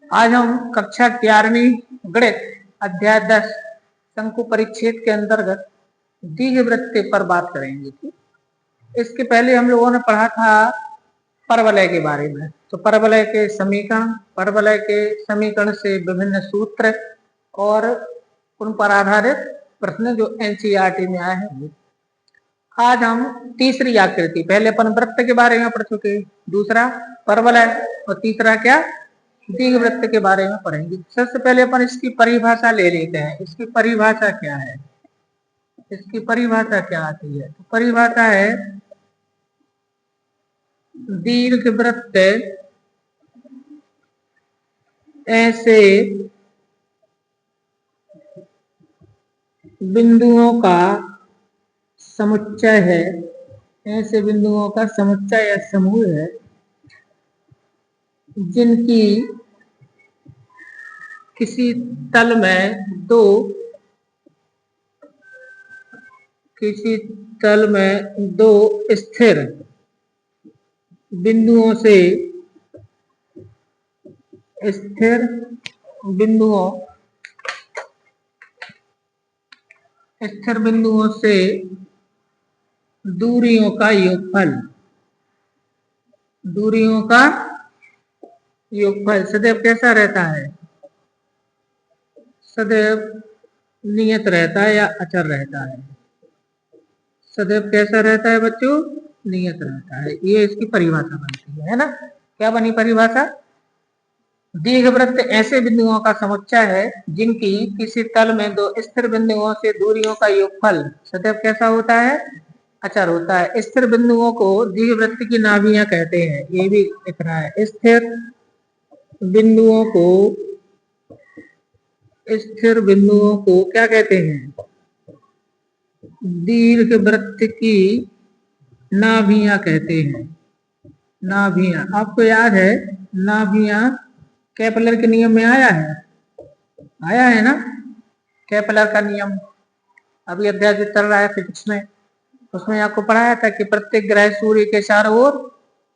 आज हम कक्षा 11वीं गणित अध्याय 10 शंकु परिच्छेद के अंतर्गत दीर्घवृत्त पर बात करेंगे। इसके पहले हम लोगों ने पढ़ा था परवलय के बारे में। तो परवलय के समीकरण, परवलय के समीकरण से विभिन्न सूत्र और उन पर आधारित प्रश्न जो एनसीईआरटी में आए हैं। आज हम तीसरी आकृति, पहले अपन वृत्त के बारे में पढ़ चुके, दूसरा परवलय और तीसरा क्या दीर्घवृत्त के बारे में पढ़ेंगे। सबसे पहले अपन इसकी परिभाषा ले लेते हैं। इसकी परिभाषा क्या है, इसकी परिभाषा क्या आती है? तो परिभाषा है दीर्घवृत्त ऐसे बिंदुओं का समुच्चय है, ऐसे बिंदुओं का समुच्चय या समूह है जिनकी किसी तल में दो स्थिर बिंदुओं से दूरियों का योगफल सदैव कैसा रहता है? सदैव नियत रहता है या अचर रहता है। सदैव कैसा रहता है बच्चों? नियत रहता है। ये इसकी परिभाषा बनती है ना। क्या बनी परिभाषा? दीर्घवृत्त ऐसे बिंदुओं का समुच्चय है जिनकी किसी तल में दो स्थिर बिंदुओं से दूरियों का योगफल सदैव कैसा होता है? अचर होता है। स्थिर बिंदुओं को दीर्घवृत्त की नाभियां कहते हैं। ये भी लिख रहा है, स्थिर बिंदुओं को क्या कहते हैं? दीर्घवृत्त की नाभियां कहते हैं। नाभियां आपको याद है, नाभियां केपलर के नियम में आया है ना। केपलर का नियम अभी अध्याय जो चल रहा है फिजिक्स में, उसमें आपको पढ़ाया था कि प्रत्येक ग्रह सूर्य के चारों ओर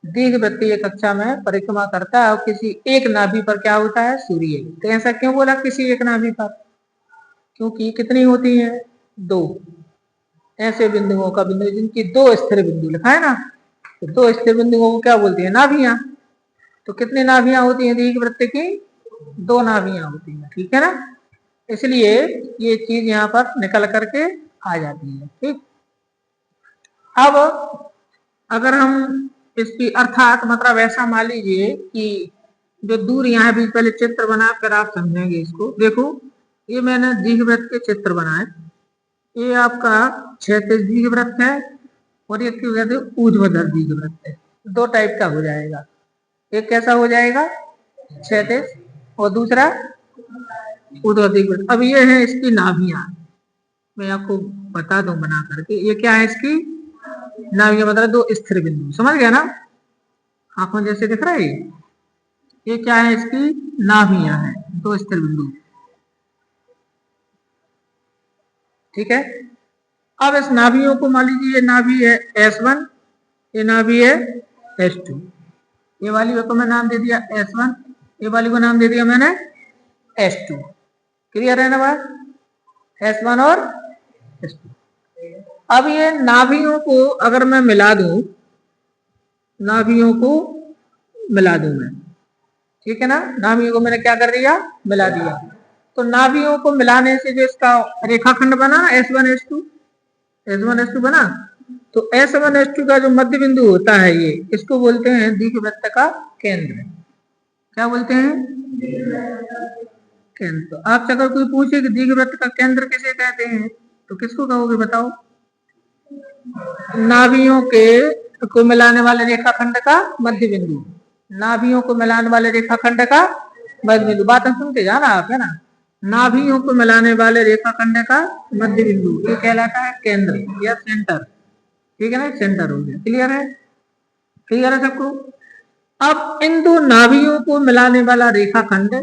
दीर्घवृत्तीय कक्षा में परिक्रमा करता है और किसी एक नाभि पर क्या होता है? सूर्य। तो ऐसा क्यों बोला किसी एक नाभि पर? क्योंकि कितनी होती है? दो ऐसे बिंदुओं का बिंदु जिनकी दो स्थिर बिंदु लिखा है ना, तो दो स्थिर बिंदुओं को क्या बोलते हैं? नाभियां। तो कितनी नाभियां होती हैं दीर्घवृत्त की? दो नाभियां होती हैं, ठीक है ना। इसलिए ये चीज यहाँ पर निकल करके आ जाती है, ठीक। अब अगर हम इसकी अर्थात मतलब ऐसा मान लीजिए कि जो दूरियां हैं, पहले चित्र बना कर आप समझेंगे इसको। देखो ये मैंने दीर्घवृत्त के चित्र बनाए। ये आपका क्षैतिज दीर्घवृत्त है और ये क्या कहते हैं? ऊर्ध्वाधर दीर्घवृत्त है। दो टाइप का हो जाएगा। एक कैसा हो जाएगा? क्षैतिज, और दूसरा ऊर्ध्वाधर दीर्घवृत्त। अब ये है इसकी नाभियां, मैं आपको बता दूं बना करके। ये क्या है इसकी नाभियां? मतलब दो स्थिर बिंदु, समझ गया ना। आंखों जैसे दिख रहा है ये क्या है? इसकी नाभियां है, दो स्थिर बिंदु, ठीक है। अब इस नाभियों को मान लीजिए ये नाभि है S1, ये नाभि है S2। ये वाली को मैं नाम दे दिया S1, ये वाली को नाम दे दिया मैंने S2। क्लियर है ना बात? S1 और S2। अब ये नाभियों को अगर मैं मिला दूं, मैं, ठीक है ना। नाभियों को मैंने क्या कर दिया? मिला दिया। तो नाभियों को मिलाने से जो इसका रेखाखंड बना S1 S2 बना, तो S1 S2 का जो मध्य बिंदु होता है ये, इसको बोलते हैं दीर्घवृत्त का केंद्र। क्या बोलते हैं? केंद्र। तो आपसे अगर कोई पूछे कि दीर्घवृत्त का केंद्र किसे कहते हैं, तो किसको कहोगे बताओ? नाभियों के को मिलाने वाले रेखाखंड का मध्य बिंदु, नाभियों को मिलाने वाले रेखाखंड का मध्य बिंदु। बात सुनते जाना आप, है ना। नाभियों को मिलाने वाले रेखाखंड का मध्य बिंदु ये कहलाता है केंद्र या सेंटर, ठीक है ना। सेंटर हो गया। क्लियर है? क्लियर है सबको? अब इन दो नाभियों को मिलाने वाला रेखाखंड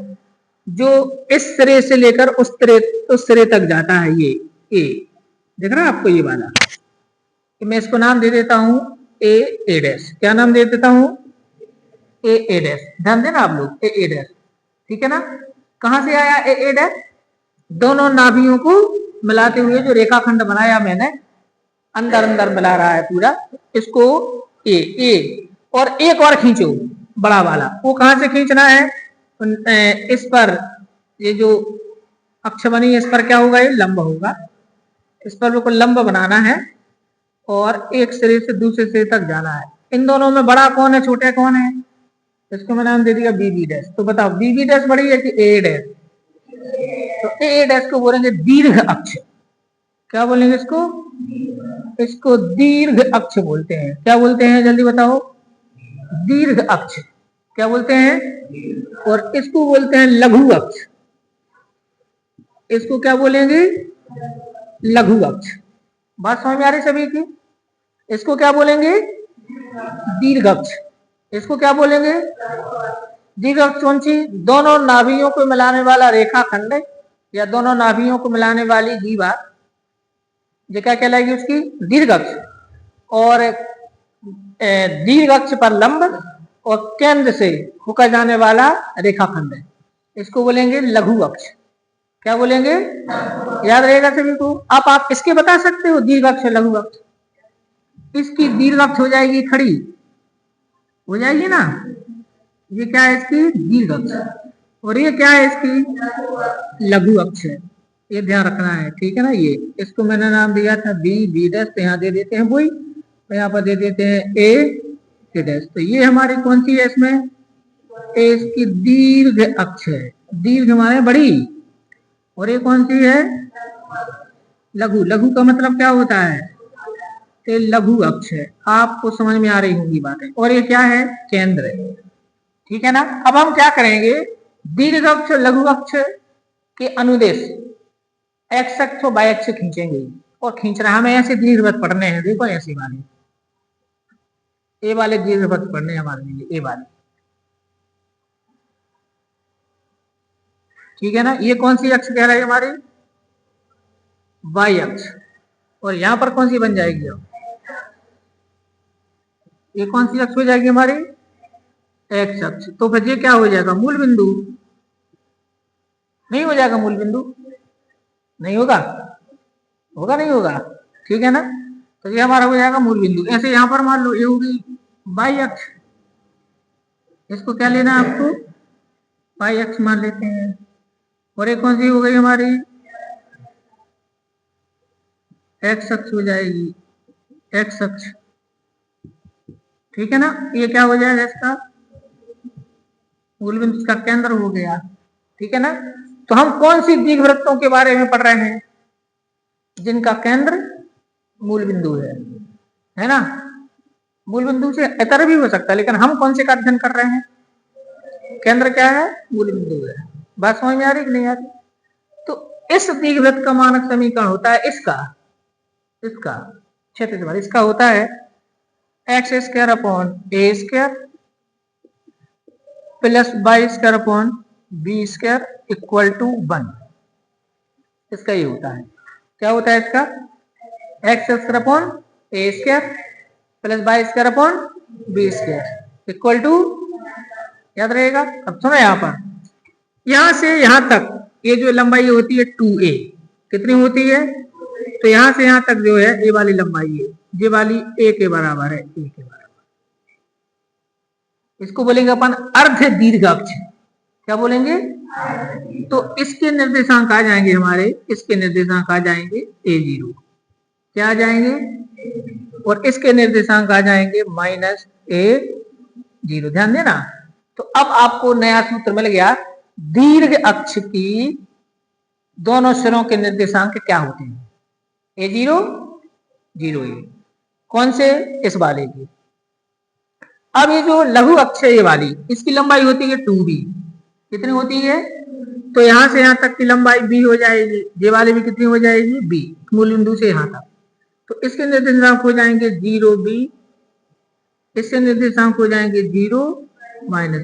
जो इस सिरे से लेकर उस सिरे तक जाता है, ये देख रहा है आपको ये वाला, मैं इसको नाम दे देता हूं ए डैश। क्या नाम दे देता हूं? ए डैश। ध्यान देना आप लोग, ए डैश। ठीक है ना। कहां से आया ए डैश, दोनों नाभियों को मिलाते हुए जो रेखाखंड बनाया मैंने, अंदर अंदर मिला रहा है पूरा, इसको ए और एक और खींचो बड़ा वाला, वो कहां से खींचना है, इस पर, ये जो अक्ष बनी इस पर क्या होगा, ये लंब होगा, इस पर बिल्कुल लंब बनाना है और एक सिरे से दूसरे सिरे तक जाना है। इन दोनों में बड़ा कौन है, छोटे कौन है, इसको मैं नाम दे दिया बी डैश। तो बताओ बी डैश बड़ी है कि ए डैश, तो ए डैश को बोलेंगे दीर्घ अक्ष। क्या बोलेंगे इसको, इसको दीर्घ अक्ष बोलते हैं। क्या बोलते हैं जल्दी बताओ, दीर्घ अक्ष क्या बोलते हैं, और इसको बोलते हैं लघु अक्ष, इसको क्या बोलेंगे, लघु अक्ष। बात समझ में आ रही सभी की, इसको क्या बोलेंगे, दीर्घ अक्ष, इसको क्या बोलेंगे, दीर्घ अक्ष। कौन सी, दोनों नाभियों को मिलाने वाला रेखाखंड या दोनों नाभियों को मिलाने वाली जीवा, ये क्या कहलाएगी, उसकी दीर्घ अक्ष। और दीर्घ अक्ष पर लंब और केंद्र से होकर जाने वाला रेखाखंड है, इसको बोलेंगे लघु अक्ष। क्या बोलेंगे, याद रहेगा सभी को। आप इसके बता सकते हो दीर्घ अक्ष लघु अक्ष, इसकी दीर्घ अक्ष हो जाएगी खड़ी, हो जाएगी ना, ये क्या है इसकी दीर्घ अक्ष, और ये क्या है इसकी लघु अक्ष है, ये ध्यान रखना है, ठीक है ना। ये इसको मैंने नाम दिया था बी डैश, तो यहाँ दे देते हैं वही, तो यहाँ पर दे देते हैं ए डैश। तो ये हमारी कौन सी है इसमें, ए इसकी दीर्घ अक्ष है, दीर्घ हमारे बड़ी, और ये कौन सी है, लघु। लघु का मतलब क्या होता है, ये लघु अक्ष है। आपको समझ में आ रही होंगी बातें। और ये क्या है, केंद्र है, ठीक है ना। अब हम क्या करेंगे, दीर्घ अक्ष लघु अक्ष के अनुदेश एक्स अक्ष और वाई अक्ष खींचेंगे, और खींच रहा हमें ऐसे दीर्घवृत्त पढ़ने हैं, देखो ऐसे वाले, ए वाले दीर्घवृत्त पढ़ने हमारे लिए, ए वाले, ठीक है ना। ये कौन सी अक्ष कह रही है हमारी, वाई अक्ष, और यहां पर कौन सी बन जाएगी, अब ये कौन सी अक्ष हो जाएगी हमारी, एक्स अक्ष। तो फिर ये क्या हो जाएगा, मूल बिंदु, नहीं हो जाएगा मूल बिंदु, नहीं होगा, होगा नहीं होगा, ठीक है ना। तो ये हमारा हो जाएगा मूल बिंदु। ऐसे यहां पर मान लो ये होगी वाई अक्ष, इसको क्या लेना है आपको, वाई अक्ष मान लेते हैं। और एक कौन सी हो गई हमारी, एक्स अक्ष हो जाएगी, एक्स अक्ष, ठीक है ना। ये क्या हो जाएगा, इसका मूल बिंदु, इसका केंद्र हो गया, ठीक है ना। तो हम कौन सी दीर्घवृत्तों के बारे में पढ़ रहे हैं, जिनका केंद्र मूल बिंदु है ना। मूल बिंदु से इतर भी हो सकता है, लेकिन हम कौन से का अध्ययन कर रहे हैं, केंद्र क्या है, मूल बिंदु है। बात समझ में आ रही कि नहीं आ रही। तो इस दीर्घवृत्त का मानक समीकरण होता है इसका क्षेत्र, इसका होता है x square upon a square plus y square upon b square equal to 1। इसका ये होता है, क्या होता है इसका, x square upon a square plus y square upon b square equal to, याद रहेगा। अब सुनो, यहां पर यहां से यहां तक ये जो लंबाई होती है 2a, कितनी होती है, तो यहां से यहां तक जो है ये वाली लंबाई है, ये वाली a के बराबर है, a के बराबर, इसको बोलेंगे अपन अर्ध दीर्घ अक्ष। क्या बोलेंगे, तो इसके निर्देशांक आ जाएंगे हमारे, इसके निर्देशांक आ जाएंगे a0, क्या आ जाएंगे, और इसके निर्देशांक आ जाएंगे -a0, ध्यान देना। तो अब आपको नया सूत्र मिल गया, दीर्घ अक्ष की दोनों सिरों के निर्देशांक क्या होते हैं, a0 0a, कौन से, इस वाले की। अब ये जो लघु अक्ष है ये वाली, इसकी लंबाई होती है 2b, कितनी होती है, तो यहां से यहां तक की लंबाई b हो जाएगी, ये वाली भी कितनी हो जाएगी b, मूल बिंदु से यहां तक। तो इसके निर्देशांक हो जाएंगे 0b, इसके निर्देशांक हो जाएंगे 0 -b।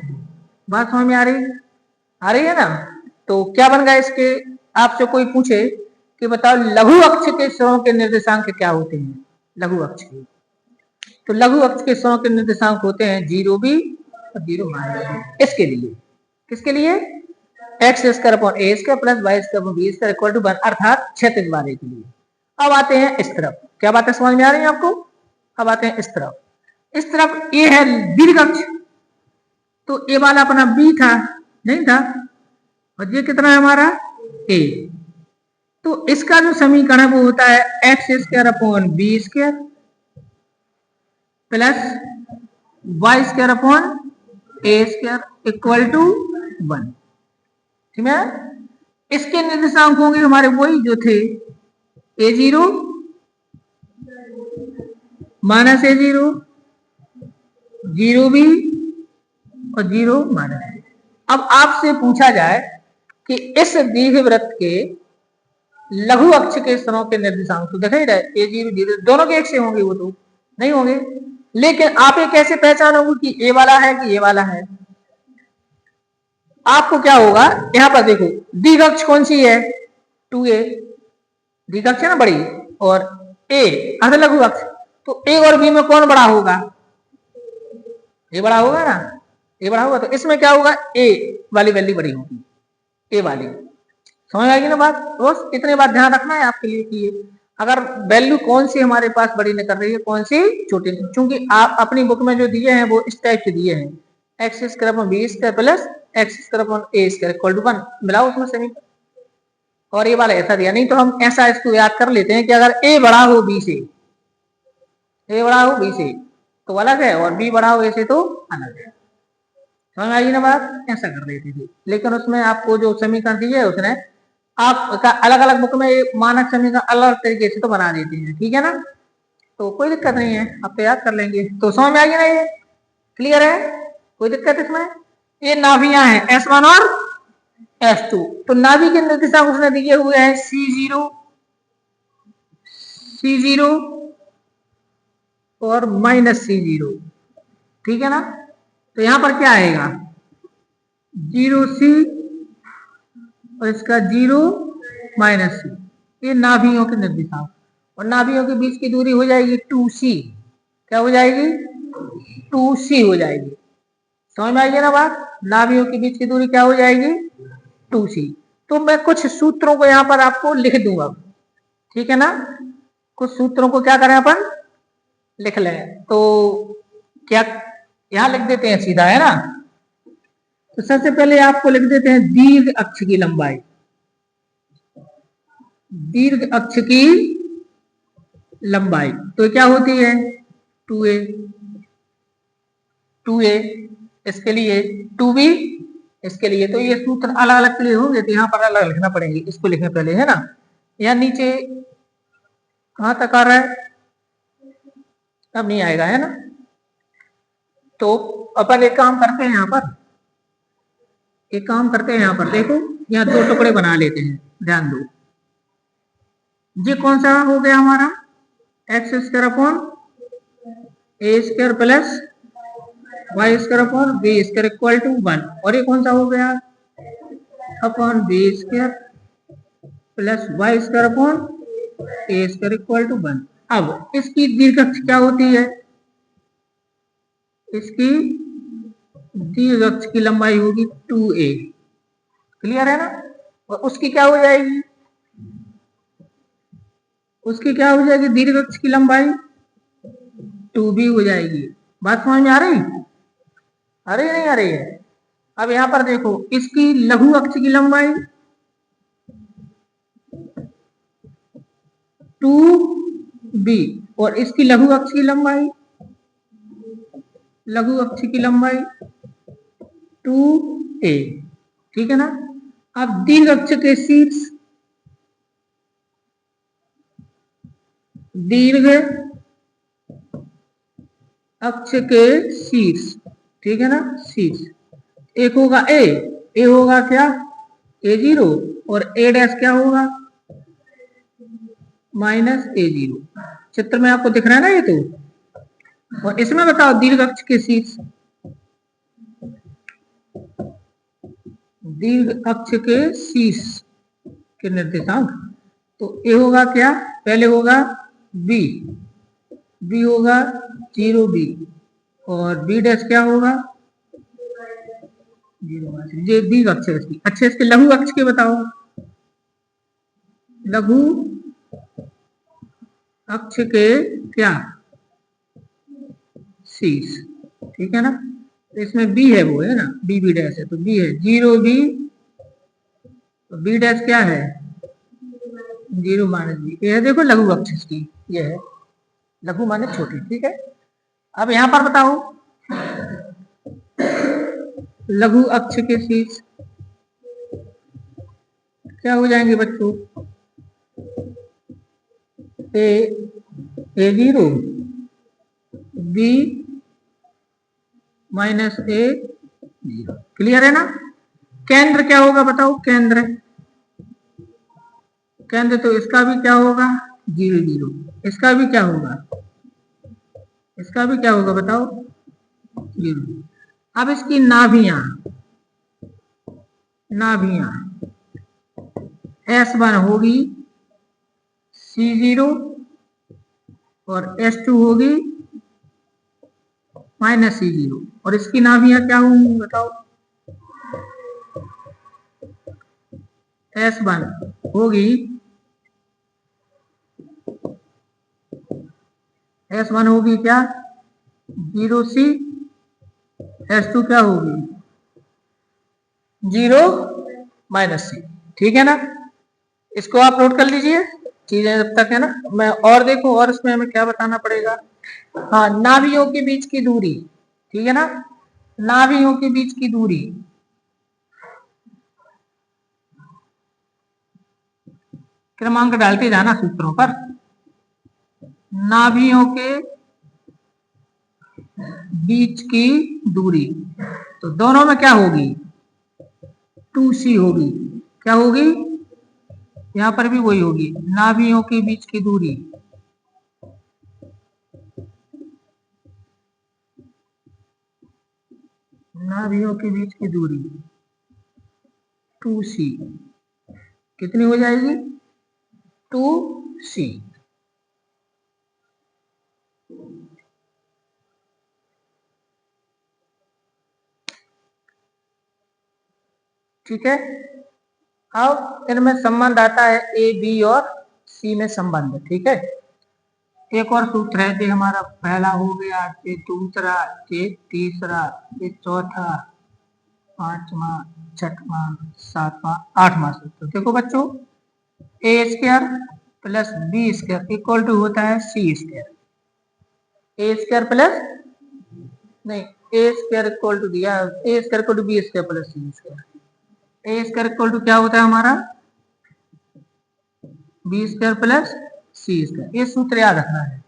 बात समझ में आ रही है ना। तो क्या बन गया इसके, आपसे कोई पूछे कि बताओ लघु अक्ष के सिरों के निर्देशांक क्या होते हैं, लघु अक्ष के, तो लघु अक्ष के सिरों के निर्देशांक होते हैं 0b और 0 -b। इसके लिए, किसके लिए, x square upon a square plus y square upon b square equal to 1 अर्थात क्षैतिज बारे के लिए। अब आते हैं इस तरफ, क्या बातें समझ में आ रही है आपको? अब आते हैं इस तरफ, इस तरफ ए है दीर्घ अक्ष, तो ए वाला अपना बी था नहीं था, और ये कितना है हमारा ए, तो इसका जो समीकरण है वो होता है x square upon b square plus y square upon a square equal to 1। ठीक है, इसके निर्देशांक होंगे हमारे वही जो थे a0 माइनस a0, 0 भी और 0 माइनस। अब आपसे पूछा जाए कि इस दीर्घवृत्त के लघु अक्ष के स्तरों के निर्देशांक तो दिखाई रहे a0 0 दोनों के एक से होंगे, वो तो नहीं होंगे, लेकिन आप ये कैसे पहचानोगे कि ए वाला है कि ये वाला है? आपको क्या होगा, यहां पर देखो दीर्घ अक्ष कौन सी है 2a, दीर्घ अक्ष है ना बड़ी, और a अर्ध लघु अक्ष, तो a और b में कौन बड़ा होगा? a बड़ा होगा ना, a बड़ा होगा, तो इसमें क्या होगा a वाली वैल्यू बड़ी होगी, a वाली। समझ आएगी ना बात? बस इतने बात ध्यान रखना है आपके लिए कि अगर वैल्यू कौन सी हमारे पास बड़ी निकल रही है, कौन सी छोटी, क्योंकि आप अपनी बुक में जो दिए हैं वो इस टाइप के दिए हैं, x square upon b square plus x square upon a square equal to 1, मिलाओ उसमें समीकरण, और ये वाला ऐसा दिया। नहीं तो हम ऐसा इसको याद कर लेते हैं कि अगर ए बड़ा हो बी से, ए बड़ा हो बी से तो अलग है, और बी बड़ा हो ए से तो अलग है। समझ में आई ना बात? ऐसा कर देती थी, लेकिन उसमें आपको जो समीकरण दिए है उसने आपका अलग अलग बुक में मानक समीकरण अलग तरीके से तो बना देते हैं, ठीक है ना, तो कोई दिक्कत नहीं है, आप तो याद कर लेंगे। तो समझ में आ गया ना, ये क्लियर है, कोई दिक्कत इसमें? ये नाभियां हैं S1 और S2, तो नाभि के निर्देशांक उसने दिए हुए हैं C0 और माइनस C0, ठीक है ना, तो यहां पर क्या आएगा 0C और इसका 0 माइनस C, ये नाभियों के निर्देशांक, और नाभियों के बीच की दूरी हो जाएगी 2C, क्या हो जाएगी 2C हो जाएगी। समझ में आएगी ना बात? नाभियों के बीच की दूरी क्या हो जाएगी 2C। तो मैं कुछ सूत्रों को यहाँ पर आपको लिख दूंगा, ठीक है ना, कुछ सूत्रों को क्या करें अपन लिख लें, तो क्या यहाँ लिख देते हैं सीधा, है ना। तो सबसे पहले आपको लिख देते हैं दीर्घ अक्ष की लंबाई, दीर्घ अक्ष की लंबाई तो क्या होती है 2a, 2a इसके लिए 2b इसके लिए, तो ये सूत्र अलग अलग के लिए होंगे, तो यहाँ पर अलग लिखना पड़ेंगे, इसको लिखने पहले, है ना। यहाँ नीचे कहां तक आ रहा है, अब नहीं आएगा, है ना। तो अपन एक काम करते हैं, यहाँ पर एक काम करते हैं, यहाँ पर देखो यहाँ दो टुकड़े बना लेते हैं, ध्यान दो, ये कौन सा हो गया हमारा x square upon a square plus y square upon b square equal to 1, और ये कौन सा हो गया upon b square plus y square upon a square equal to 1। अब इसकी दीर्घ अक्ष क्या होती है, इसकी दीर्घ अक्ष की लंबाई होगी 2a, क्लियर है ना, और उसकी क्या हो जाएगी, उसकी क्या हो जाएगी दीर्घ अक्ष की लंबाई 2b हो जाएगी। बात समझ में आ रही, आ रही नहीं आ रही है? अब यहां पर देखो इसकी लघु अक्ष की लंबाई 2b और इसकी लघु अक्ष की लंबाई 2a, ठीक है ना। अब दीर्घ अक्ष के शीर्ष, दीर्घ अक्ष के शीर्ष, ठीक है ना, शीर्ष एक होगा ए होगा क्या a0 और a डैश क्या होगा माइनस a0, चित्र में आपको दिख रहा है ना ये तो। और इसमें बताओ दीर्घ अक्ष के शीर्ष, दीर्घ अक्ष के शीर्ष के निर्देशांक, तो a होगा क्या, पहले होगा b होगा 0b और b डैश क्या होगा जीरो माइनस ये दीर्घ अक्ष है इसकी। अच्छा इसके लघु अक्ष के बताओ, लघु अक्ष के क्या, शीर्ष, ठीक है ना। तो इसमें बी है, वो है ना, बी बी डैश है, तो बी है जीरो बी, तो बी डैश क्या है, जीरो माइनस बी, ये है देखो लघु अक्ष की, ये है लघु माने छोटी, ठीक है। अब यहां पर बताओ लघु अक्ष के शीर्ष क्या हो जाएंगे बच्चों, ए जीरो, बी माइनस ए जीरो, क्लियर है ना। केंद्र क्या होगा बताओ, केंद्र, केंद्र तो इसका भी क्या होगा, जीरो जीरो, इसका भी क्या होगा, इसका भी क्या होगा बताओ, जीरो। अब इसकी नाभियां, नाभियां S1 होगी C0 और S2 होगी माइनस C0, और इसकी नाभियां क्या होंगी बताओ, S1 होगी, S1 होगी क्या 0C, S2 क्या होगी 0 माइनस C, ठीक है ना। इसको आप नोट कर लीजिए चीजें जब तक, है ना। मैं और देखो, और इसमें हमें क्या बताना पड़ेगा, हाँ नाभियों के बीच की दूरी, ठीक है ना, नाभियों के बीच की दूरी, क्रमांक डालते जाना सूत्रों पर, नाभियों के बीच की दूरी, तो दोनों में क्या होगी 2C होगी, क्या होगी, यहां पर भी वही होगी, नाभियों के बीच की दूरी, नाभियों के बीच की दूरी 2C कितनी हो जाएगी 2C, ठीक है। अब इनमें संबंध आता है ए बी और सी में संबंध, ठीक है। एक और सूत्र है, जो हमारा पहला हो गया, ये दूसरा, ये तीसरा, ये चौथा, पांचवा, छठवां, सातवां, आठवां सूत्र। देखो बच्चों, A square plus B square equal to होता है C square, A square plus, नहीं ए स्क्वायर इक्वल टू दिया, A square equal to B square plus C square, A square equal to क्या होता है हमारा बी स्क्वायर प्लस सी square, ये सूत्र याद रखना है।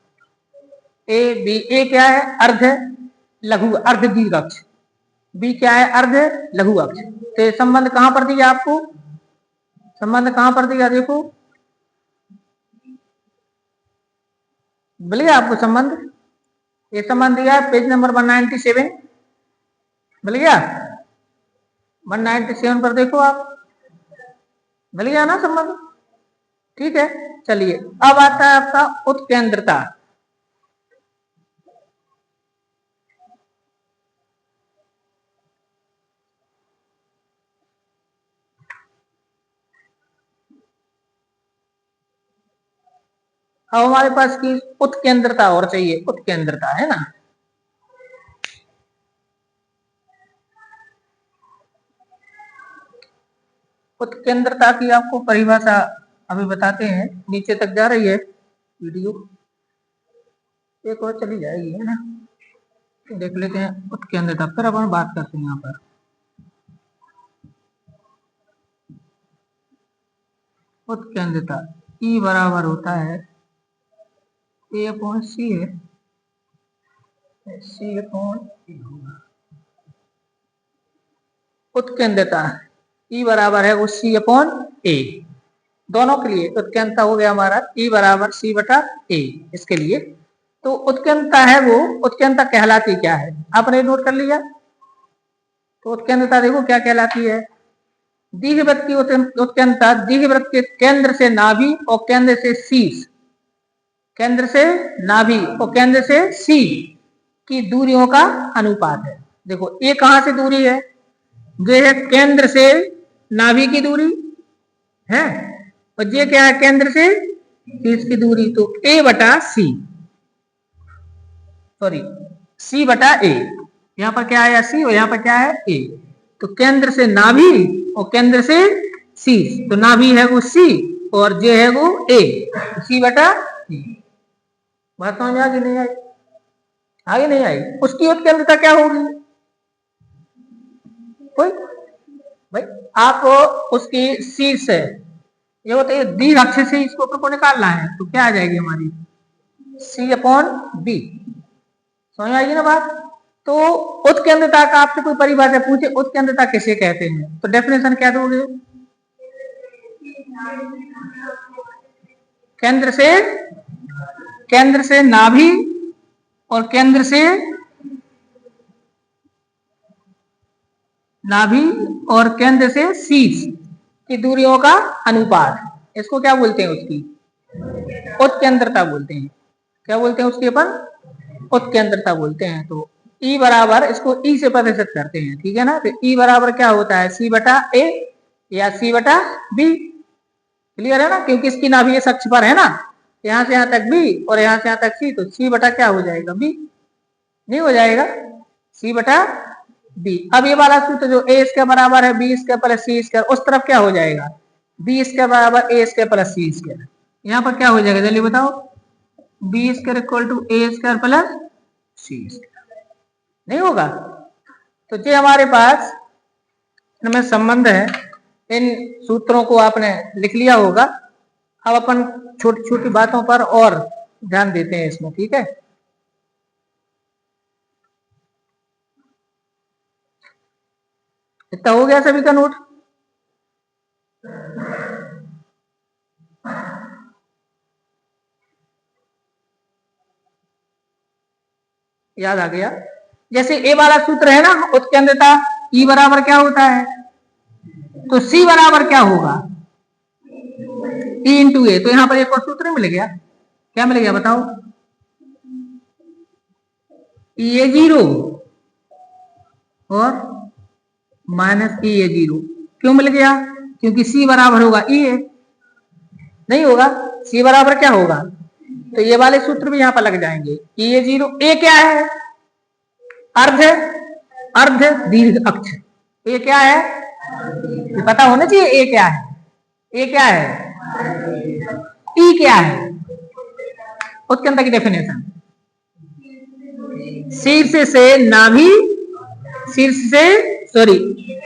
ए बी, ए क्या है अर्ध लघु अर्ध दीर्घ अक्ष, बी क्या है अर्ध लघु अक्ष, तो संबंध कहां पर दिया आपको, संबंध कहां पर दिया देखो, मिल गया आपको संबंध, ये संबंध दिया है पेज नंबर 197, मिल गया 197 पर देखो आप, मिल गया ना संबंध, ठीक है। चलिए अब आता है आपका उत्केंद्रता, अब हमारे पास की उत्केंद्रता और चाहिए, उत्केंद्रता है ना, उत्केंद्रता की आपको परिभाषा अभी बताते हैं, नीचे तक जा रही है वीडियो, एक और चली जाएगी, है ना, देख लेते हैं उत्केंद्रता, फिर अपन बात करते हैं यहाँ पर। उत्केंद्रता E बराबर होता है ए अपॉन सी है, सी अपॉन ए होगा, उत्केंद्रता E बराबर है वो सी अपॉन ए, दोनों के लिए उत्केंद्रता हो गया हमारा E बराबर सी बटा ए, इसके लिए तो उत्केंद्रता है वो, उत्केंद्रता कहलाती क्या है आपने नोट कर लिया, तो उत्केंद्रता देखो क्या कहलाती है, दीर्घवृत्त की उत्केंद्रता दीर्घवृत्त के केंद्र से नाभि और केंद्र से शीर्ष, केंद्र से नाभि और केंद्र से शीर्ष की दूरियों का अनुपात है। देखो ये कहां से दूरी है, ये है केंद्र से नाभि की दूरी है, और ये क्या है, केंद्र से शीर्ष की दूरी। तो a बटा सी, सॉरी c बटा a, यहाँ पर क्या आया c और यहाँ पर क्या है a। तो केंद्र से नाभि और केंद्र से शीर्ष, तो नाभि है वो c और जे है वो a, c बटा a। बात समझ में आगे नहीं आई? आगे नहीं आई। उसकी उत्केंद्रता क्या होगी कोई भाई? आप उसकी शीर्ष है, ये बताइए दीर्घ अक्ष से इसको को निकालना है, तो क्या आ जाएगी हमारी c अपॉन बी। समझ आएगी ना बात? तो उत्केंद्रता का आपसे कोई परिभाषा पूछे, उत्केंद्रता किसे कहते हैं, तो डेफिनेशन क्या दोगे? केंद्र से नाभि और केंद्र से शीर्ष की दूरियों का अनुपात, इसको क्या बोलते हैं? उसकी उत्केंद्रता बोलते हैं। क्या बोलते हैं उसकी? अपन उत्केंद्रता बोलते हैं। तो E बराबर, इसको E से प्रतिशत करते हैं, ठीक है ना? तो E बराबर क्या होता है, C बटा A या C बटा B। क्लियर है ना? क्योंकि इसकी नाभि इस अक्ष पर है ना, यहाँ से यहाँ तक B और यहाँ से यहाँ तक C, तो C बटा क्या हो जाएगा B, नहीं हो जाएगा C बटा B। अब ये वाला सूत्र जो A इसके बराबर है B square plus C square, उस तरफ क्या हो जाएगा B स्क्वायर बराबर A square plus C square. यहाँ पर क्या हो जाएगा जल्दी बताओ? B square equal to A square plus C square, नहीं होगा? तो ये हमारे पास इनमें संबंध है, इन सूत्रों को आपने लिख लिया होगा। अब अपन छोटी छोटी बातों पर और ध्यान देते हैं इसमें, ठीक है? इतना हो गया सभी का नोट? याद आ गया? जैसे ए वाला सूत्र है ना, उत्केंद्रता E बराबर क्या होता है, तो C बराबर क्या होगा E इंटू ए। तो यहां पर एक और सूत्र मिल गया, क्या मिल गया बताओ? E0 और माइनस E0। क्यों मिल गया? क्योंकि C बराबर होगा E, नहीं होगा? C बराबर क्या होगा? तो ये वाले सूत्र भी यहां पर लग जाएंगे। E0, ए क्या है? अर्ध दीर्घ अक्ष। ये क्या है? ये पता होना चाहिए ए क्या है। ए क्या है? ई क्या है? उसके अंदर की डेफिनेशन,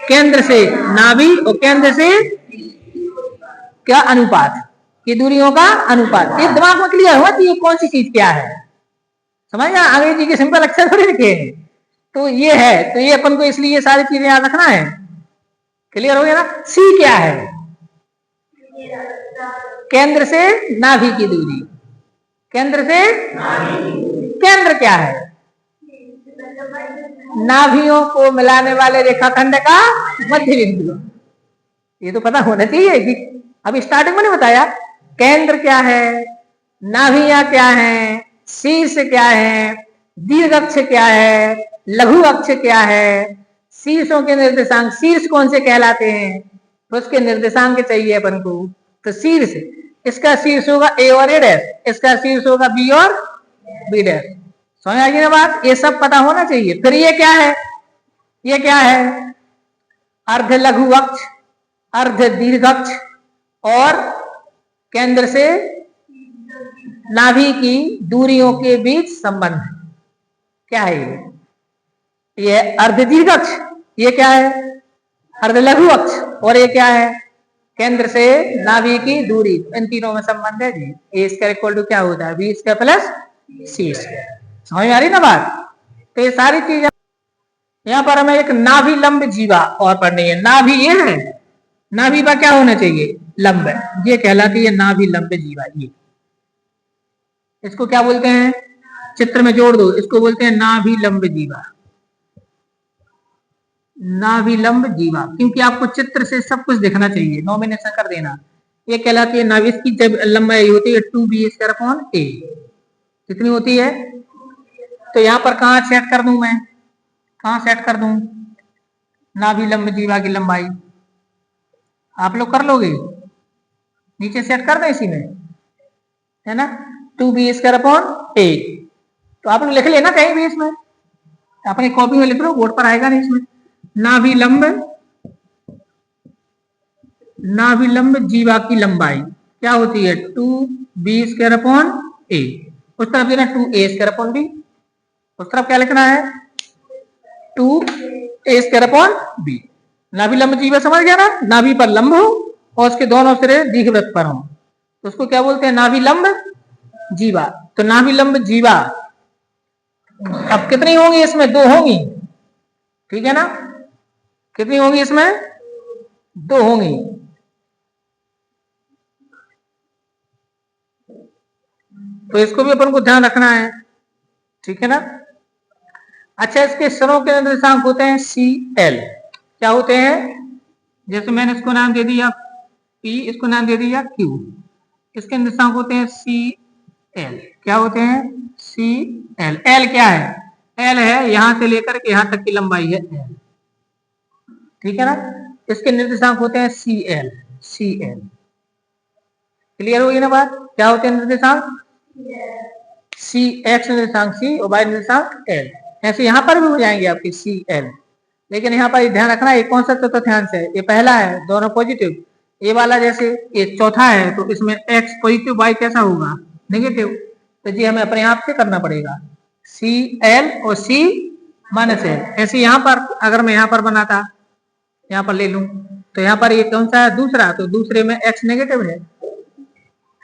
केंद्र से नाभि और केंद्र से क्या अनुपात की दूरियों का अनुपात। ये दिमाग में क्लियर हुआ कि ये कौन सी चीज क्या है? समझ गया? अंग्रेजी के सिंपल अक्षर थोड़ी लिखे हैं, तो ये है, तो ये अपन को इसलिए ये सारी चीजें याद रखना है। क्लियर हो गया ना? सी क्या है? केंद्र से नाभि की दूरी। केंद्र से केंद्र क्या है? नाभियों को मिलाने वाले रेखाखंड का मध्य बिंदु। ये तो पता होना चाहिए कि अभी स्टार्टिंग में नहीं बताया। केंद्र क्या है, नाभियां क्या है, शीर्ष क्या है, दीर्घ अक्ष क्या है, लघु अक्ष क्या है, शीर्षों के निर्देशांक, शीर्ष कौन से कहलाते हैं, तो उसके निर्देशांक चाहिए अपन को। तो शीर्ष, इसका शीर्ष होगा ए और ए डैश, इसका शीर्ष होगा बी और बी डैश। समझ आ गई ना बात? ये सब पता होना चाहिए। फिर ये क्या है? ये क्या है? अर्ध लघु अक्ष, अर्ध दीर्घ अक्ष और केंद्र से नाभि की दूरियों के बीच संबंध क्या है? ये अर्ध दीर्घ अक्ष, ये क्या है? अर्ध लघु अक्ष, और ये क्या है? केंद्र से नाभि की दूरी। इन तीनों में संबंध है जी। ए स्क्वायर इक्वल टू क्या होता है? बी स्क्वायर प्लस सी स्क्वायर। समझ में आ रही ना बात? तो ये सारी चीजें यहाँ पर हमें एक नाभि लंब जीवा और पढ़नी है। नाभि ये है, नाभि का क्या होना चाहिए? लंब, ये कहलाती है नाभि लंब जीवा। ये इसको क्या बोलते हैं? चित्र में जोड़ दो, इसको बोलते हैं नाभि लंब जीवा। नाभि लंब जीवा, क्योंकि आपको चित्र से सब कुछ दिखना चाहिए, नॉमिनेशन कर देना। ये कहलाती है नाभि। इसकी जब लंबाई होती है 2b स्क्वायर अपॉन a, कितनी होती है? तो यहाँ पर कहाँ सेट कर दूं मैं? कहाँ सेट कर दूं? नाभि लंब जीवा की लंबाई आप लोग कर लोगे, नीचे सेट कर दें इसी में, है ना, 2b²/8। तो आप लोग लिख लेना कहीं भी, इसमें अपनी कॉपी में लिख लो, बोर्ड पर आएगा नहीं इसमें। नाभि लंब जीवा की लंबाई क्या होती है, 2b²/8। उस तरफ देना 2a²/b, उस तरफ क्या लिखना है, 2a²/b। नाभि लंब जीवा समझ गया ना, नाभि पर लंब हो और उसके दोनों सिरे दीर्घवृत्त पर हो, तो उसको क्या बोलते हैं, नाभि लंब जीवा। तो नाभि लंब जीवा अब कितनी होंगी इसमें, 2 होंगी, ठीक है ना, कितनी होंगी इसमें, 2 होंगी। तो इसको भी अपन को ध्यान रखना है, ठीक है ना। अच्छा, इसके सिरों के निर्देशांक होते हैं CL, क्या होते हैं, जैसे मैंने इसको नाम दे दिया P, इसको नाम दे दिया Q, इसके निर्देशांक होते हैं CL, क्या होते हैं, CL। L क्या है, L है यहां से लेकर के यहां तक की लंबाई है L, ठीक है ना। इसके निर्देशांक होते हैं CL। क्लियर होगी ना बात, क्या होते हैं निर्देशांक, C, X निर्देशांक C और Y निर्देशांक L। ऐसे यहाँ पर भी हो जाएंगे आपके CL, लेकिन यहाँ पर ध्यान रखना ये कौन सा तथ्यांश है, ये पहला है, दोनों पॉजिटिव, ये वाला जैसे ये चौथा है, तो इसमें X पॉजिटिव, Y कैसा होगा, नेगेटिव। तो जी हमें अपने आप से करना पड़ेगा, CL और C-L। ऐसे यहाँ पर अगर मैं यहाँ पर बनाता, यहाँ पर ले लूं, तो यहाँ पर ये कौन सा है, दूसरा, तो दूसरे में X नेगेटिव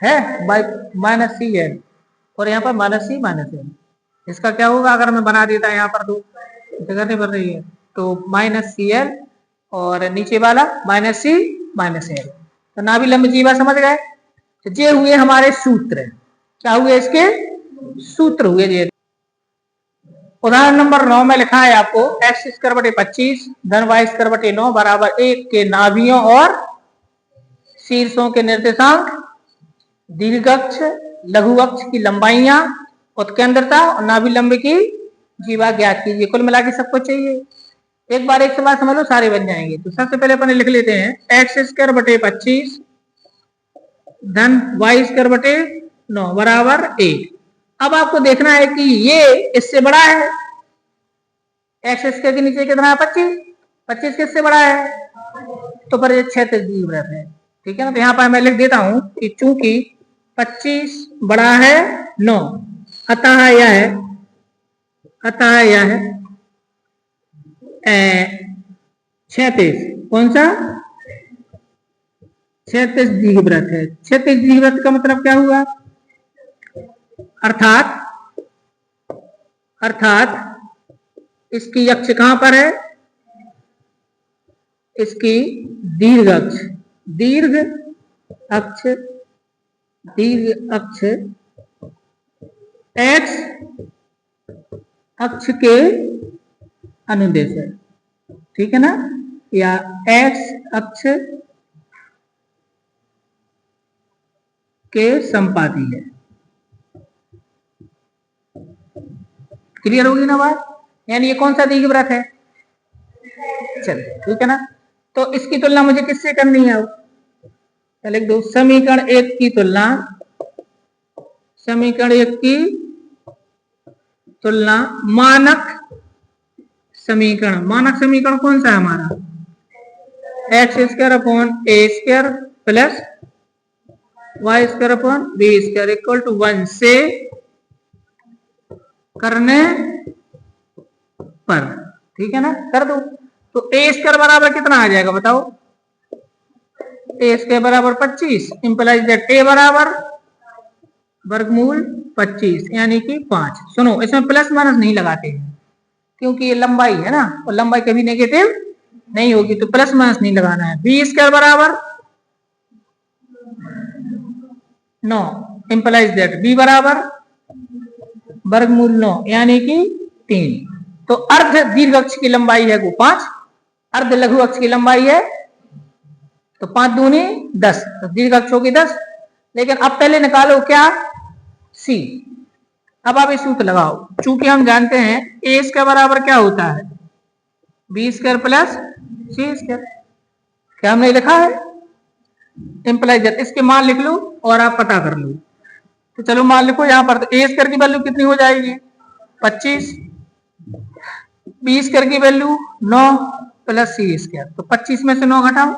है -CL, और यहाँ पर -C-L। इसका क्या होगा अगर मैं बना देता यहाँ पर, तो जगह नहीं बन रही है, तो -CL और नीचे वाला -C-L। तो नाभि लंब जीवा समझ गए। तो ये हुए हमारे सूत्र, क्या हुए इसके सूत्र हुए ये। उदाहरण नंबर 9 में लिखा है आपको x²/25 धन y²/9 बराबर 1 के नाभियों और शीर्षों के निर्देशांक, दीर्घ अक्ष लघु अक्ष की लंबाइयां, उत्केंद्रता और नाभि लंब की जीवा ज्ञात कीजिए। कुल मिला के सबको चाहिए, एक बार एक सवाल समझ लो, सारे बन जाएंगे। तो सबसे पहले अपन लिख लेते हैं x²/25 धन y²/9 बराबर 1। अब आपको देखना है कि ये इससे बड़ा है, x² के नीचे कितना है, 25 किससे बड़ा है, तो पर ये क्षेत्र दीर्घवृत्त है, ठीक है ना। तो यहाँ पर मैं लिख देता हूं कि चूंकि 25 बड़ा है 9, अतः यह है 36, कौन सा, 36 दीर्घवृत्त है। 36 दीर्घवृत्त का मतलब क्या हुआ, अर्थात इसकी अक्ष कहां पर है, इसकी दीर्घ अक्ष x अक्ष के अनुदेश है, ठीक है ना, या x अक्ष के संपाती है। क्लियर होगी ना बात, यानी ये कौन सा दीर्घवृत्त है, चलिए ठीक है ना। तो इसकी तुलना मुझे किससे करनी है, लिख दो समीकरण 1 की तुलना, मानक समीकरण कौन सा है हमारा, x² प्लस y²/b² = 1 से करने पर, ठीक है ना, कर दो। तो a² बराबर कितना आ जाएगा बताओ, a² बराबर 25 इंप्लाइज दैट a बराबर वर्गमूल 25 यानी कि 5। सुनो, इसमें प्लस माइनस नहीं लगाते हैं क्योंकि ये लंबाई है ना, और लंबाई कभी नेगेटिव नहीं होगी, तो प्लस माइनस नहीं लगाना है। b² बराबर 9 इंप्लाइज दैट b बराबर वर्गमूल 9 यानी कि 3। तो अर्ध दीर्घ अक्ष की लंबाई है वो 5, अर्ध लघु अक्ष की लंबाई है तो 5 दूनी 10, तो दीर्घ अक्ष होगी 10। लेकिन अब पहले निकालो क्या, C। अब आप इस सूत्र लगाओ, चूंकि हम जानते हैं a इसका बराबर क्या होता है, बी स्क्वायर प्लस सी स्क्वायर। क्या हमने लिखा है? Implies that. इसके मान लिख लो और आप पता कर लो। तो चलो मान लिखो यहाँ पर, तो ए स्क्वायर की वैल्यू कितनी हो जाएगी? 25। बी स्क्वायर की वैल्यू 9 प्लस सी स्क्वायर। तो 25 में से 9 घटाओ,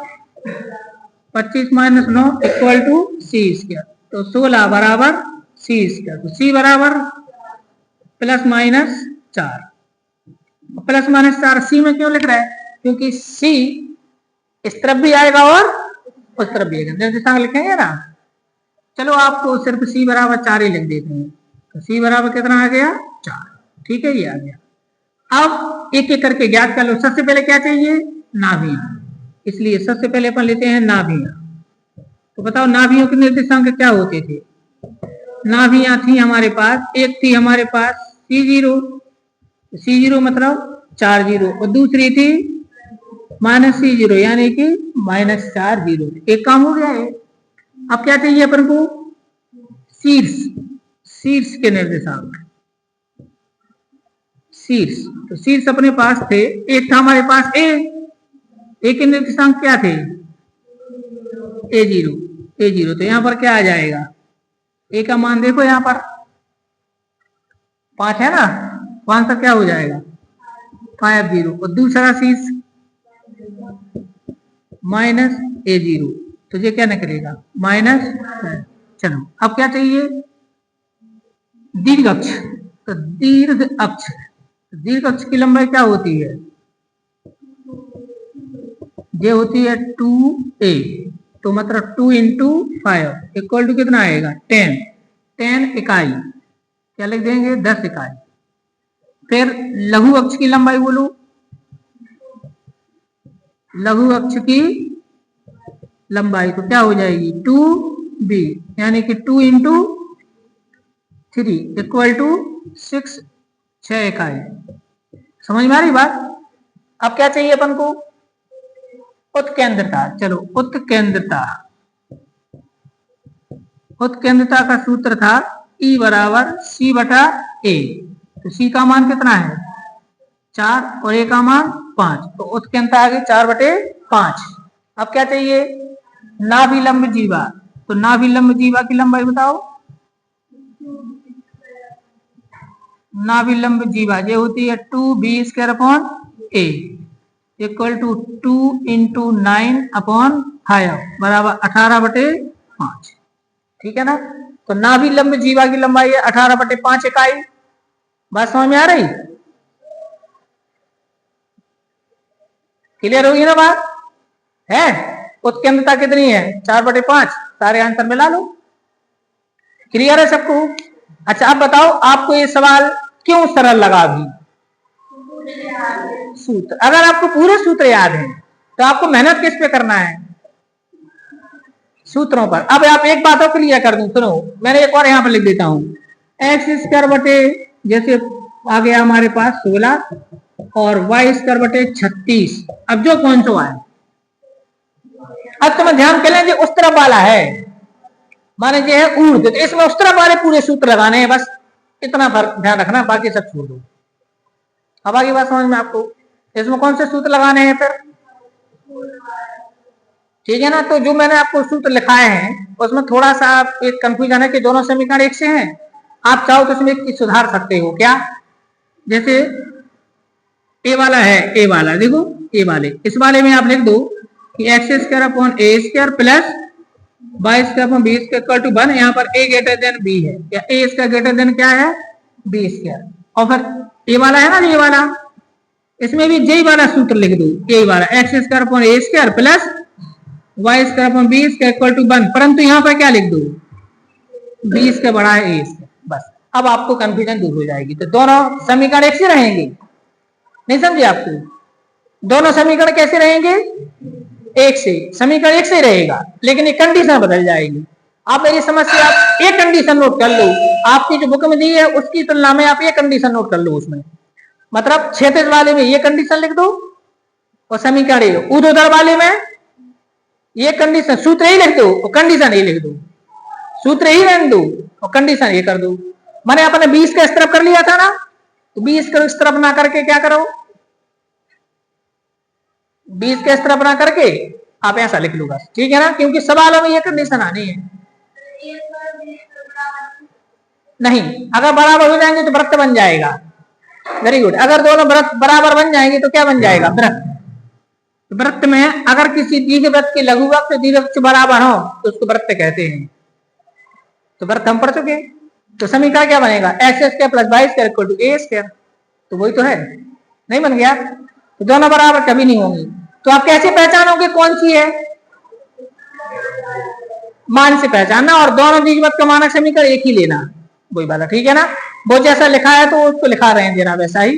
25 minus 9 equal to c square. तो 16 बराबर सी स्क्वायर। तो सी बराबर plus minus 4। Plus minus 4 c में क्यों लिख रहा है? क्योंकि सी इस तरफ भी आएगा और उस तरफ भी आएगा, निर्देशांक लिखेंगे ना। चलो आपको सिर्फ सी बराबर 4 ही लिख देते हैं। तो सी बराबर कितना आ गया? 4। ठीक है, ये आ गया। अब एक एक करके ज्ञात कर लो। सबसे पहले क्या चाहिए? नाभियां। इसलिए सबसे पहले अपन लेते हैं नाभियां। तो बताओ नाभियों के निर्देशांक क्या होते थे? नाभियां थी हमारे पास, एक थी हमारे पास C0, C0 मतलब 4 जीरो, और दूसरी थी माइनस C0 यानी कि -4 जीरो। एक काम हो गया है। अब क्या चाहिए अपन को? शीर्ष, शीर्ष के निर्देशांक, शीर्ष। तो शीर्ष अपने पास थे, एक था हमारे पास ए के निर्देशांक क्या थे? A0, A0। तो यहां पर क्या आ जाएगा? ए का मान देखो यहां पर 5 है ना, 5 से क्या हो जाएगा? 50। और दूसरा शीर्ष -A0, तो ये क्या निकलेगा? माइनस। चलो अब क्या चाहिए? दीर्घ अक्ष। तो दीर्घ अक्ष, दीर्घ अक्ष की लंबाई क्या होती है? ये होती है 2a। तो मतलब 2 इंटू 5 इक्वल टू कितना आएगा? 10। 10 इकाई, क्या लिख देंगे? 10 इकाई। फिर लघु अक्ष की लंबाई बोलो। लघु अक्ष की लंबाई तो क्या हो जाएगी? 2b यानी कि 2 इंटू 3 इक्वल टू 6, 6 इकाई। समझ में आ रही बात? अब क्या चाहिए अपन को? उत्केंद्रता। चलो उत्केंद्रता, उत्केंद्रता का सूत्र था E बराबर C बटा A। तो C का मान कितना है? 4 और A का मान 5। तो उत्केंद्रता आ गई 4/5। अब क्या चाहिए? नाभिलंब जीवा। तो नाभिलंब जीवा की लंबाई बताओ। नाभिलंब जीवा ये होती है 2b² इक्वल टू 2 इंटू 9/5 बराबर 18/5। ठीक है ना? तो नाभिलंब जीवा की लंबाई है 18/5 इकाई। बात समझ में आ रही? क्लियर होगी ना बात? है? उत्केंद्रता कितनी है? 4/5। सारे आंसर मिला लो। क्लियर है सबको? अच्छा अब बताओ आपको ये सवाल क्यों सरल लगा? भी सूत्र, अगर आपको पूरे सूत्र याद है तो आपको मेहनत किस पे करना है? सूत्रों पर। अब आप एक बात और क्लियर कर दूं, सुनो, मैंने एक और यहां पर लिख देता हूं। x² बटे, जैसे आ गया हमारे पास 16 और y² बटे 36। अब जो कौन सा है, अब तुम्हें ध्यान कर लेंगे, उस तरफ वाला है, माने ये है ऊर्ध्व, तो इसमें उस तरफ वाले पूरे सूत्र लगाने हैं, बस इतना ध्यान रखना, बाकी सब छोड़ दो। अब आगे बात समझ में आपको? इसमें कौन से सूत्र लगाने हैं फिर? ठीक है ना? तो जो मैंने आपको सूत्र लिखाए हैं उसमें थोड़ा सा एक कंफ्यूजन है कि दोनों समीकरण एक से हैं। आप चाहो तो इसमें एक सुधार सकते हो। क्या? जैसे ए वाला है, ए वाला देखो, ए वाले, इस वाले में आप लिख दो कि x² plus y² equal to 1। यहाँ पर a ग्रेटर देन b है, या a इसका ग्रेटर देन क्या है? b²। और फिर ए वाला है ना, ये वाला, इसमें भी j वाला सूत्र लिख दो, a वाला x² plus y² equal to 1। परंतु यहाँ पर क्या लिख दो? b इसका बड़ा है a इसका। बस अब आपको कंफ्यूजन दूर हो जाएगी। तो दोनों समीकरण एक से रहेंगे। नहीं समझे आपको? दोनों समीकरण कैसे रहेंगे? एक से। समीकरण एक से रहेगा, लेकिन एक कंडीशन बदल जाएगी। आप मेरी समस्या, आप एक कंडीशन नोट कर लो, आपकी जो बुक में दी है उसकी तुलना में आप एक कंडीशन नोट कर लो उसमें। मतलब क्षैतिज वाले में ये कंडीशन लिख दो और समीकरण ऊर्ध्वाधर वाले में ये कंडीशन, सूत्र ही लिख दो और कंडीशन ही लिख दो। सूत्र ही रहने दो और कंडीशन ये कर दो। मैंने अपने 20 का इस तरफ कर लिया था ना, तो 20 को इस तरफ ना करके क्या करो, 20 के इस तरह बना करके आप ऐसा लिख लो बस, ठीक है ना, क्योंकि सवालों में ये कंडीशन आनी है। नहीं, अगर बराबर हो जाएंगे तो वृत्त बन जाएगा। Very good. अगर दोनों वृत्त बराबर बन जाएंगे तो क्या बन जाएगा? वृत्त। वृत्त में अगर किसी दीर्घवृत्त के लघु वृत्त दीर्घवृत्त से बराबर हो तो उसको वृत्त कहते हैं। तो वृत्त हम पढ़ चुके। तो समीकरण क्या बनेगा? X square plus y square equal to a square. तो वही तो है, नहीं बन गया? तो दोनों बराबर कभी नहीं होंगी। तो आप कैसे पहचानोगे कौन सी है? मान से पहचानना, और दोनों दीर्घवृत्त का मानक समीकरण एक ही लेना, वही वाला, ठीक है ना। वो जैसा लिखा है तो उसको लिखा रहे हैं जरा वैसा ही।